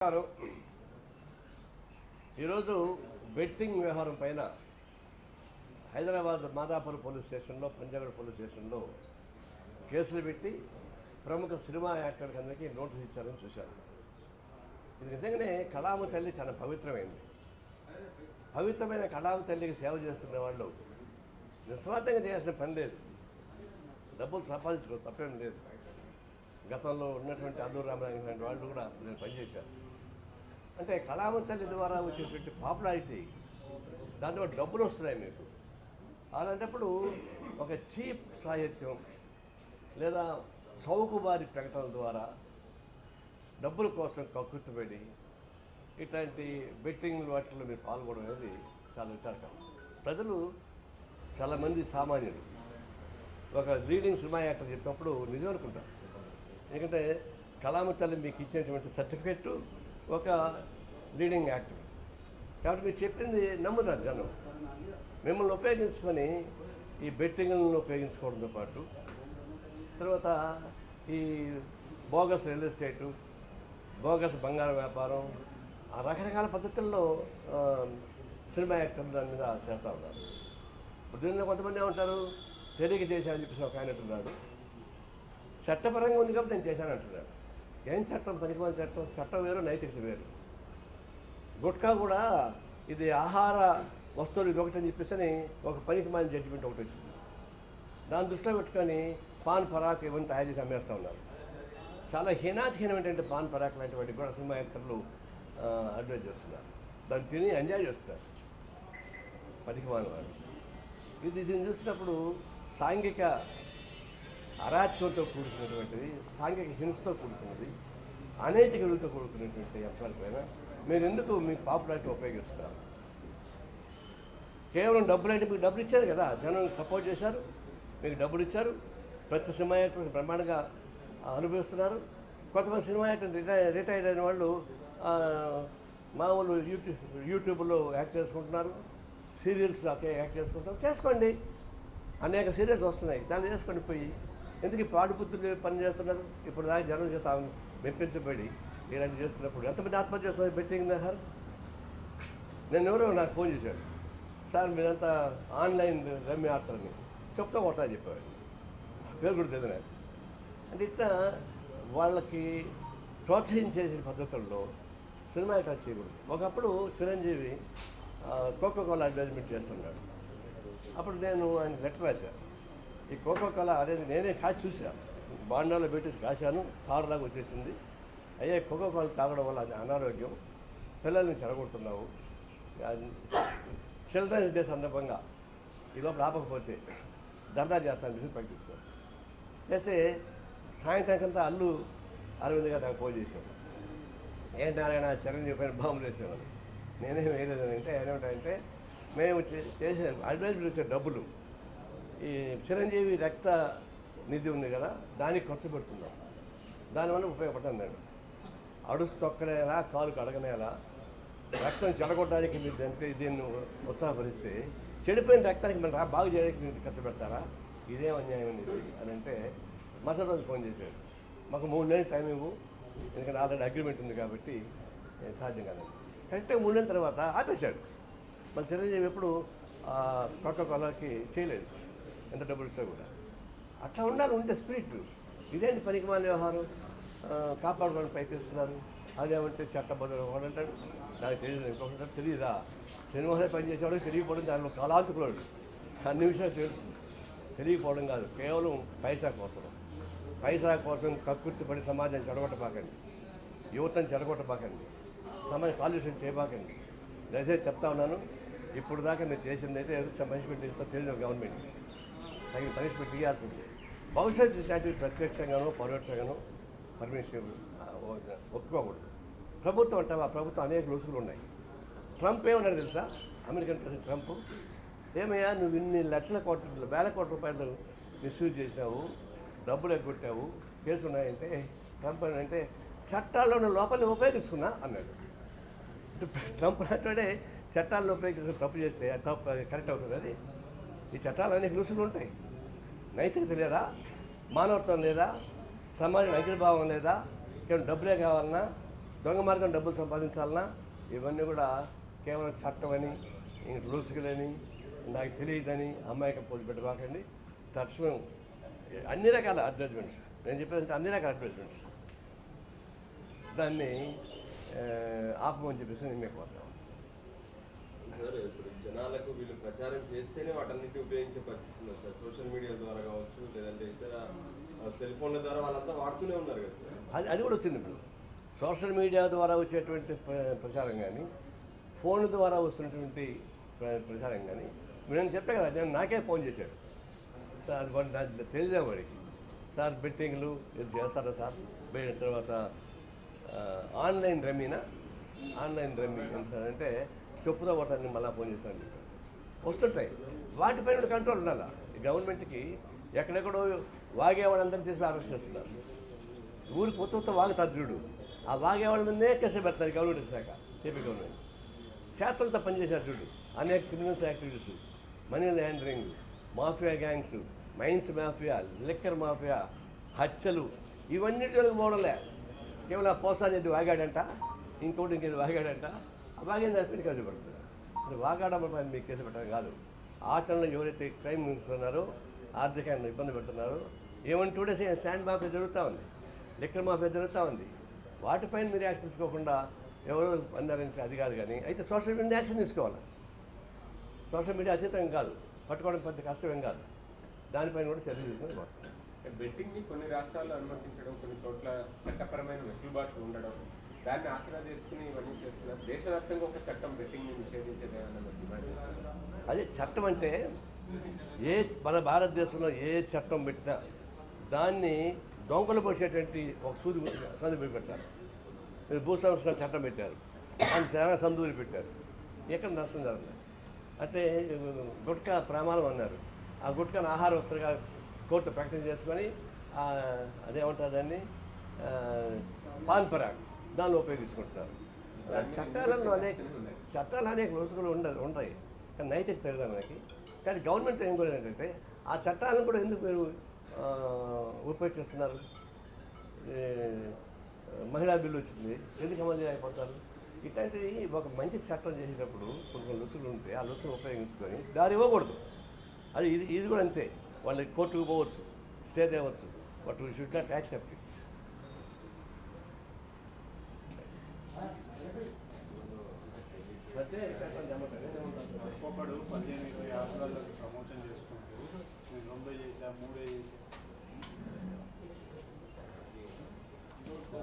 గారు ఈరోజు బెట్టింగ్ వ్యవహారం పైన హైదరాబాద్ మాదాపూర్ పోలీస్ స్టేషన్లో, పంజాగుట్ట పోలీస్ స్టేషన్లో కేసులు పెట్టి ప్రముఖ సినిమా యాక్టర్కి అందరికీ నోటీస్ ఇచ్చారని చూశాను. ఇది నిజంగానే కళామ తల్లి చాలా పవిత్రమైంది. పవిత్రమైన కళామ తల్లికి సేవ చేస్తున్న వాళ్ళు నిస్వార్థంగా చేయాల్సిన పని లేదు. డబ్బులు సంపాదించుకో తప్పేం లేదు. గతంలో ఉన్నటువంటి అల్లూరు రామరాజు లాంటి వాళ్ళు కూడా నేను పనిచేశాను. అంటే కళామ తల్లి ద్వారా వచ్చేటువంటి పాపులారిటీ, దాంతో డబ్బులు వస్తున్నాయి మీకు. అలాంటప్పుడు ఒక చీప్ సాహిత్యం లేదా చౌకబారి ప్రకటనల ద్వారా డబ్బుల కోసం కక్కుర్తిపడి ఇట్లాంటి బెట్టింగ్ వాటిల్లో మీరు పాల్గొనడం అనేది చాలా విచారకరం. ప్రజలు చాలామంది సామాన్యులు ఒక లీడింగ్ సినిమా యాక్టర్ చెప్పినప్పుడు నిజం అనుకుంటారు. ఎందుకంటే కళామ తల్లి మీకు ఇచ్చినటువంటి సర్టిఫికెట్ ఒక లీడింగ్ యాక్టర్ కాబట్టి మీరు చెప్పింది నమ్ముతారు జనం. మిమ్మల్ని ఉపయోగించుకొని ఈ బెట్టింగ్లను ఉపయోగించుకోవడంతో పాటు తర్వాత ఈ బోగస్ రియల్ ఎస్టేటు, బోగస్ బంగారం వ్యాపారం, ఆ రకరకాల పద్ధతుల్లో సినిమా యాక్టర్ దాని మీద చేస్తూ ఉన్నారు. ఇప్పుడు దీనిలో కొంతమంది ఏమంటారు, తెలియక చేశానని చెప్పేసి ఒక ఆయన అంటున్నాడు. చట్టపరంగా ఉంది కాబట్టి నేను చేశాను అంటున్నాడు. ఏం చట్టం? పనికిమాలిన చట్టం. చట్టం వేరు, నైతికత వేరు. గుట్కా కూడా ఇది ఆహార వస్తువులు ఇది ఒకటని చెప్పేసి ఒక పనికిమాలిన జడ్జిమెంట్ ఒకటి వచ్చింది. దాని దృష్టిలో పెట్టుకొని పాన్ పరాక్ ఇవన్నీ తయారు చేసి అమ్మేస్తూ ఉన్నారు. చాలా హీనాతిహీనమైనటువంటి పాన్ పరాక్ లాంటి వాటికి కూడా సినిమా యాక్టర్లు అడ్వైజ్ చేస్తున్నారు. దాన్ని తిని ఎంజాయ్ చేస్తున్నారు పనికిమాలిన వాళ్ళు. దీన్ని చూసినప్పుడు సాంఘిక అరాచకంతో కూడుకున్నటువంటిది, సాంఘిక హింసతో కూడుకున్నది, అనైతిక విలువతో కూడుకున్నటువంటి అంశాలపైన మీరు ఎందుకు మీ పాపులారిటీ ఉపయోగిస్తున్నారు? కేవలం డబ్బులు అంటే మీకు డబ్బులు ఇచ్చారు కదా, జనం సపోర్ట్ చేశారు, మీకు డబ్బులు ఇచ్చారు, ప్రతి సినిమా యాక్టర్ బ్రహ్మాండంగా అనుభవిస్తున్నారు. కొంతమంది సినిమా యాక్టర్ రిటైర్ అయిన వాళ్ళు మామూలు యూట్యూబ్లో యాక్ట్ చేసుకుంటున్నారు, సీరియల్స్ యాక్ట్ చేసుకుంటున్నారు. చేసుకోండి, అనేక సీరియల్స్ వస్తున్నాయి, దాన్ని చేసుకొని పోయి ఎందుకు పాడుపుత్రులు పని చేస్తున్నారు? ఇప్పుడు దాకా జనం చేత మెప్పించబడి ఇలాంటి చేస్తున్నప్పుడు ఎంతమంది ఆత్మహత్య చేస్తున్నారు బెట్టింగ్ నహర్. నేను ఎవరో నాకు ఫోన్ చేశాడు, సార్ మీరంతా ఆన్లైన్ రమ్మి ఆడతారని చెప్తా కొట్టా చెప్పాడు. పేరు కూడా తెలియదు. అంటే ఇట్లా వాళ్ళకి ప్రోత్సహించే పద్ధతుల్లో సినిమా యాక్టర్ చేయకూడదు. ఒకప్పుడు చిరంజీవి కోకోకోలా అడ్వర్టైజ్మెంట్ చేస్తున్నాడు. అప్పుడు నేను ఆయన లెటర్ రాశాను, ఈ కోకోకోలా అనేది నేనే కాచి చూశాను, బాండాలో పెట్టి కాశాను, కారులాగా వచ్చేసింది. అయ్యే కోకోకోలా తాగడం వల్ల అది అనారోగ్యం, పిల్లల్ని చెడగొడుతున్నావు, చిల్డ్రన్స్ డే సందర్భంగా ఈ లోపల ఆపకపోతే ధర్నా చేస్తానని చెప్పి ప్రకటించాను. చేస్తే సాయంత్రానికంతా అల్లు అరవింద్ గారు నాకు ఫోన్ చేశాను. ఏంటి నారాయణ చిరంజీవి పైన బాంబులు వేసేవాళ్ళు. నేనేం వేయలేదని అంటే ఏమిటంటే మేము చేసే అడ్వైజర్ వచ్చే డబ్బులు ఈ చిరంజీవి రక్త నిధి ఉంది కదా, దానికి ఖర్చు పెడుతున్నాం, దానివల్ల ఉపయోగపడుతున్నాడు. అడుసు తొక్కనేలా, కాలు కడగనేలా, రక్తం చెడగొట్టడానికి మీరు దీన్ని ఉత్సాహపరిస్తే చెడిపోయిన రక్తానికి మనం బాగు చేయడానికి మీరు ఖర్చు పెడతారా? ఇదేం అన్యాయం ఇది అని అంటే మరుసటి రోజు ఫోన్ చేశాడు, మాకు 3 నెలలు టైం ఇవ్వు, ఎందుకంటే ఆల్రెడీ అగ్రిమెంట్ ఉంది కాబట్టి సాధ్యం కాదండి. కరెక్ట్గా 3 నెలల తర్వాత ఆపేశాడు. మన చిరంజీవి ఎప్పుడు కోకోకోలాకి చేయలేదు, ఎంత డబ్బులు ఇస్తా కూడా. అట్లా ఉండాలి, ఉంటే స్పిరిట్. ఇదేంటి పనికిమాలిన వ్యవహారం? కాపాడుకోవడానికి ప్రయత్నిస్తున్నారు. అదేమంటే చట్టబద్ధం ఒకడంటాడు, నాకు తెలియదు, ఇంకొకటి తెలియదా? సినిమాలో పనిచేసేవాడు తెలియకపోవడం దానిలో కళాంతకుడు, అన్ని విషయాలు తెలుసు. తెలియకపోవడం కాదు, కేవలం పైసా కోసం కక్కుర్తిపడి సమాజాన్ని చెడగొట్టబాకండి, యువతను చెడగొట్టబాకండి, సమాజ కాలుష్యం చేయబాకండి. దయచేసి చెప్తా ఉన్నాను, ఇప్పుడు దాకా నేను చేసింది అయితే ఏదో పనిష్మెంట్ ఇస్తా తెలియదు, గవర్నమెంట్ తగిన పనిష్మెంట్ ఇవ్వాల్సింది. భవిష్యత్తు ఇట్లాంటివి ప్రత్యక్షంగానో పరోక్షంగానో పర్మిషన్ ఒప్పుకోకూడదు. ప్రభుత్వం అంటావా, ప్రభుత్వం అనేక రుసుగులు ఉన్నాయి. ట్రంప్ ఏమన్నాడు తెలుసా? అమెరికన్ ప్రెసిడెంట్ ట్రంప్, ఏమయ్యా నువ్వు ఇన్ని లక్షల కోట్ల వేల కోట్ల రూపాయలు మిస్యూజ్ చేసావు, డబ్బులు ఎగ్గొట్టావు, కేసు ఉన్నాయంటే ట్రంప్ అంటే చట్టాల్లో ఉన్న లోపలిని ఉపయోగించుకున్నా అన్నాడు. ట్రంప్ అంటాడే చట్టాలను ఉపయోగించుకుని తప్పు చేస్తే తప్పు కరెక్ట్ అవుతుంది. అది ఈ చట్టాలు అనేక రుసులు ఉంటాయి. నైతికత లేదా, మానవత్వం లేదా, సమాజం ఐక్యభావం లేదా, కేవలం డబ్బులే కావాలన్నా దొంగ మార్గం డబ్బులు సంపాదించాలన్నా ఇవన్నీ కూడా కేవలం చట్టం అని ఇంక రూల్స్లని నాకు తెలియదని అమ్మాయికి పోటీ పెట్టుకోకండి. తక్షణం అన్ని రకాల అడ్వర్టైజ్మెంట్స్ నేను చెప్పేదంటే అన్ని రకాల అడ్వర్టైజ్మెంట్స్ దాన్ని ఆపమని చెప్పేసి నేను మీకు కోరుతాను. సార్ ఇప్పుడు జనాలకు వీళ్ళు ప్రచారం చేస్తేనే వాటన్నిటి ఉపయోగించే పరిస్థితి ఉంది సార్. సోషల్ మీడియా ద్వారా కావచ్చు, లేదంటే ఇతర సెల్ ఫోన్ల ద్వారా వాళ్ళంతా వాడుతూనే ఉన్నారు కదా సార్. అది కూడా వచ్చింది. ఇప్పుడు సోషల్ మీడియా ద్వారా వచ్చేటువంటి ప్రచారం కానీ, ఫోన్ ద్వారా వస్తున్నటువంటి ప్రచారం కానీ, నేను చెప్పే కదా, నేను నాకే ఫోన్ చేశాడు సార్, వాడు నాకు తెలియదే వాడికి, సార్ బెట్టింగ్లు ఇది చేస్తారా సార్, తర్వాత ఆన్లైన్ రమ్మీనా, ఆన్లైన్ రమ్మీ ఏం సార్ అంటే చెప్పుదా కొట్టాలని మళ్ళీ ఫోన్ చేస్తాను వస్తుంటాయి. వాటిపైన కంట్రోల్ ఉండాలి. గవర్నమెంట్కి ఎక్కడెక్కడో వాగేవాళ్ళందరినీ తీసి అరెస్ట్ చేస్తున్నారు. ఊరికి కొత్త వాగుతారు చూడు, ఆ వాగేవాళ్ళ మీదే కేసు పెడతారు గవర్నమెంట్ శాఖ, ఏపీ గవర్నమెంట్. చేతలతో పనిచేశారు చూడు, అనేక criminals activities, money laundering, mafia gangs, mines mafia, liquor mafia, హత్యలు, ఇవన్నిటిలోకి పోవడంలే. కేవలం పోసానేది వాగాడంట, ఇంకోటి ఇంకేది వాగాడంట, ఆ వాగిన దాని కేసు పెడుతుంది. అది వాగాడం మీకు కేసు పెట్టడం కాదు. ఆచరణలో ఎవరైతే క్రైమ్ చేస్తున్నారో, ఆర్థికంగా ఇబ్బంది పెడుతున్నారో, ఏమని 2 days శాండ్ మాఫియా జరుగుతూ ఉంది, లిక్కర్ మాఫియా జరుగుతూ ఉంది. వాటిపైన మీరు యాక్షన్ తీసుకోకుండా ఎవరో అన్నారంటే అది కాదు. కానీ అయితే సోషల్ మీడియా యాక్షన్ తీసుకోవాలి. సోషల్ మీడియా అతీతం కాదు, పట్టుకోవడం పెద్ద కష్టమేం కాదు. దానిపైన కూడా చర్యలు తీసుకుని బెట్టింగ్ని కొన్ని రాష్ట్రాల్లో అనుమతించడం, కొన్ని చోట్ల చట్టపరమైన వెసులుబాట్లు ఉండడం, దాన్ని ఆసరా చేసుకుని ఇవన్నీ చేస్తున్నారు. దేశవ్యాప్తంగా ఒక చట్టం బెట్టింగ్ని నిషేధించేదేమన్నా డిమాండ్. అదే చట్టం అంటే మన భారతదేశంలో ఏ చట్టం పెట్టినా దాన్ని డొంకలు పోసేటువంటి ఒక సందు పెట్టారు. మీరు భూ సంస్కరణ చట్టం పెట్టారు, దాన్ని చాలా సందులు పెట్టారు, ఎక్కడ నష్టం జరగలేదు. అంటే గుట్కా ప్రమాదం అన్నారు, ఆ గుట్కాను ఆహార వస్తువుగా కోర్టు ప్రకటన చేసుకొని అదేమంటారు దాన్ని పాన్ పరాగ్ దానిలో ఉపయోగించుకుంటున్నారు. చట్టాలు అనేక రోజులు ఉంటాయి, కానీ నైతిక తెలియదు మనకి. కానీ గవర్నమెంట్ ఏం కూడా ఏంటంటే ఆ చట్టాలను కూడా ఎందుకు మీరు ఉపయోగిస్తున్నారు? మహిళా బిల్లు వచ్చింది, ఎందుకు అమలు చేయకపోతారు? ఇట్లాంటివి ఒక మంచి చట్టం చేసేటప్పుడు కొన్ని లుసులు ఉంటే ఆ లుసులు ఉపయోగించుకొని దారి ఇవ్వకూడదు. అది ఇది కూడా అంతే. వాళ్ళకి కోర్టుకు పోవచ్చు, స్టే తేవచ్చు, but we should not accept it. ఒక్కొక్కడు 15-20 ఆకురాళ్ళకి ప్రమోషన్ చేసుకుంటూ నేను 2 చేసా 3 చేసా